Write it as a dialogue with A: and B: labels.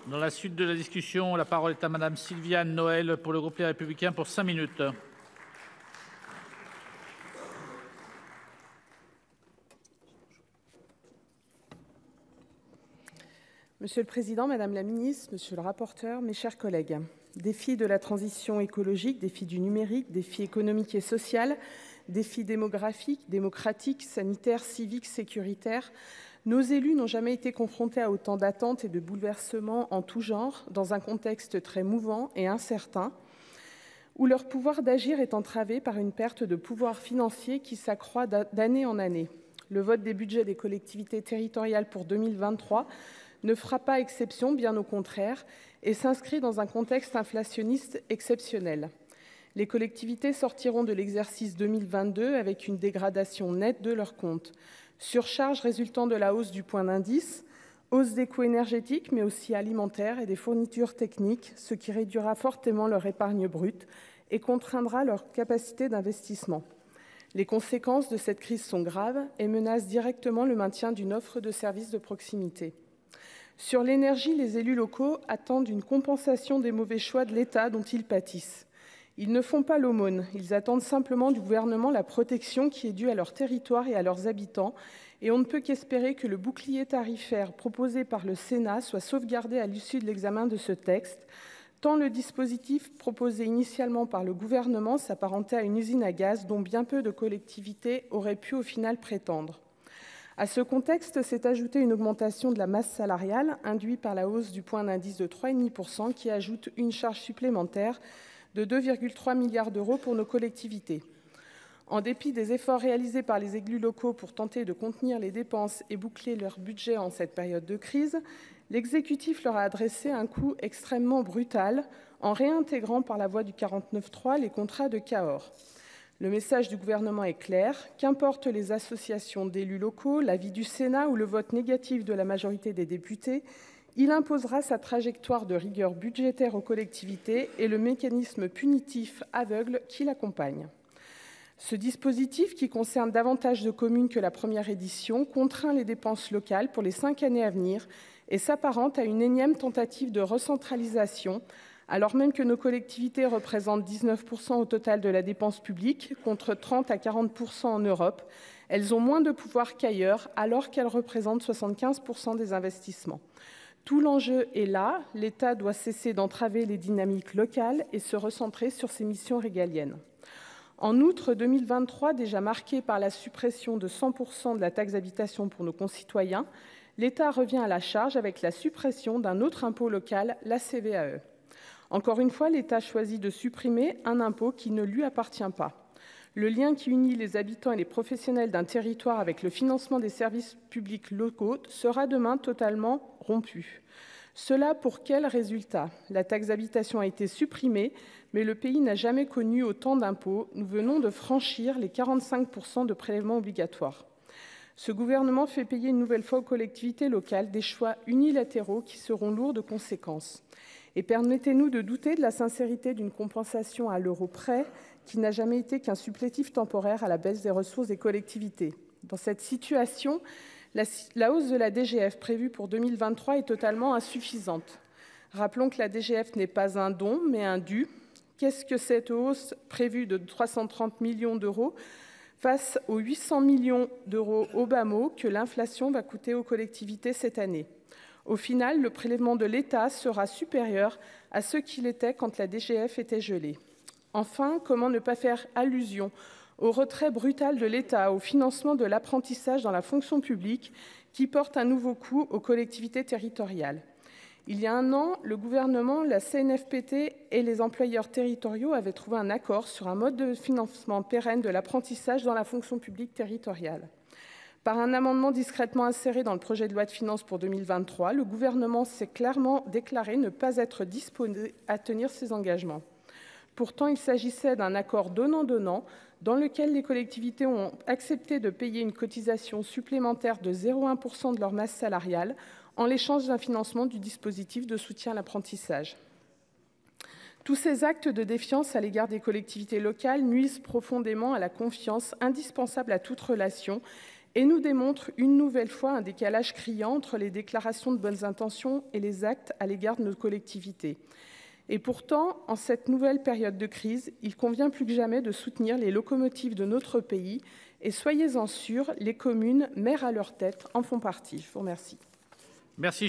A: Dans la suite de la discussion, la parole est à Madame Sylviane Noël pour le groupe Les Républicains pour 5 minutes.
B: Monsieur le Président, Madame la Ministre, Monsieur le rapporteur, mes chers collègues, défis de la transition écologique, défis du numérique, défis économiques et sociaux, défis démographiques, démocratiques, sanitaires, civiques, sécuritaires, nos élus n'ont jamais été confrontés à autant d'attentes et de bouleversements en tout genre, dans un contexte très mouvant et incertain, où leur pouvoir d'agir est entravé par une perte de pouvoir financier qui s'accroît d'année en année. Le vote des budgets des collectivités territoriales pour 2023 ne fera pas exception, bien au contraire, et s'inscrit dans un contexte inflationniste exceptionnel. Les collectivités sortiront de l'exercice 2022 avec une dégradation nette de leurs comptes. Surcharge résultant de la hausse du point d'indice, hausse des coûts énergétiques mais aussi alimentaires et des fournitures techniques, ce qui réduira fortement leur épargne brute et contraindra leur capacité d'investissement. Les conséquences de cette crise sont graves et menacent directement le maintien d'une offre de services de proximité. Sur l'énergie, les élus locaux attendent une compensation des mauvais choix de l'État dont ils pâtissent. Ils ne font pas l'aumône, ils attendent simplement du gouvernement la protection qui est due à leur territoire et à leurs habitants, et on ne peut qu'espérer que le bouclier tarifaire proposé par le Sénat soit sauvegardé à l'issue de l'examen de ce texte, tant le dispositif proposé initialement par le gouvernement s'apparentait à une usine à gaz dont bien peu de collectivités auraient pu au final prétendre. À ce contexte s'est ajoutée une augmentation de la masse salariale induite par la hausse du point d'indice de 3,5% qui ajoute une charge supplémentaire de 2,3 milliards d'euros pour nos collectivités. En dépit des efforts réalisés par les élus locaux pour tenter de contenir les dépenses et boucler leur budget en cette période de crise, l'exécutif leur a adressé un coup extrêmement brutal en réintégrant par la voie du 49.3 les contrats de Cahors. Le message du gouvernement est clair, qu'importe les associations d'élus locaux, l'avis du Sénat ou le vote négatif de la majorité des députés, il imposera sa trajectoire de rigueur budgétaire aux collectivités et le mécanisme punitif aveugle qui l'accompagne. Ce dispositif, qui concerne davantage de communes que la première édition, contraint les dépenses locales pour les 5 années à venir et s'apparente à une énième tentative de recentralisation, alors même que nos collectivités représentent 19% au total de la dépense publique, contre 30 à 40% en Europe. Elles ont moins de pouvoir qu'ailleurs, alors qu'elles représentent 75% des investissements. Tout l'enjeu est là, l'État doit cesser d'entraver les dynamiques locales et se recentrer sur ses missions régaliennes. En outre, 2023, déjà marqué par la suppression de 100% de la taxe d'habitation pour nos concitoyens, l'État revient à la charge avec la suppression d'un autre impôt local, la CVAE. Encore une fois, l'État choisit de supprimer un impôt qui ne lui appartient pas. Le lien qui unit les habitants et les professionnels d'un territoire avec le financement des services publics locaux sera demain totalement rompu. Cela pour quel résultat ? La taxe d'habitation a été supprimée, mais le pays n'a jamais connu autant d'impôts. Nous venons de franchir les 45% de prélèvements obligatoires. Ce gouvernement fait payer une nouvelle fois aux collectivités locales des choix unilatéraux qui seront lourds de conséquences. Et permettez-nous de douter de la sincérité d'une compensation à l'euro près qui n'a jamais été qu'un supplétif temporaire à la baisse des ressources des collectivités. Dans cette situation, la hausse de la DGF prévue pour 2023 est totalement insuffisante. Rappelons que la DGF n'est pas un don, mais un dû. Qu'est-ce que cette hausse prévue de 330 millions d'euros face aux 800 millions d'euros au bas mot que l'inflation va coûter aux collectivités cette année ? Au final, le prélèvement de l'État sera supérieur à ce qu'il était quand la DGF était gelée. Enfin, comment ne pas faire allusion au retrait brutal de l'État au financement de l'apprentissage dans la fonction publique qui porte un nouveau coup aux collectivités territoriales. Il y a un an, le gouvernement, la CNFPT et les employeurs territoriaux avaient trouvé un accord sur un mode de financement pérenne de l'apprentissage dans la fonction publique territoriale. Par un amendement discrètement inséré dans le projet de loi de finances pour 2023, le gouvernement s'est clairement déclaré ne pas être disposé à tenir ses engagements. Pourtant, il s'agissait d'un accord donnant-donnant dans lequel les collectivités ont accepté de payer une cotisation supplémentaire de 0,1% de leur masse salariale en l'échange d'un financement du dispositif de soutien à l'apprentissage. Tous ces actes de défiance à l'égard des collectivités locales nuisent profondément à la confiance indispensable à toute relation et nous démontre une nouvelle fois un décalage criant entre les déclarations de bonnes intentions et les actes à l'égard de nos collectivités. Et pourtant, en cette nouvelle période de crise, il convient plus que jamais de soutenir les locomotives de notre pays et soyez-en sûrs, les communes, maires à leur tête, en font partie. Je vous remercie.
A: Merci.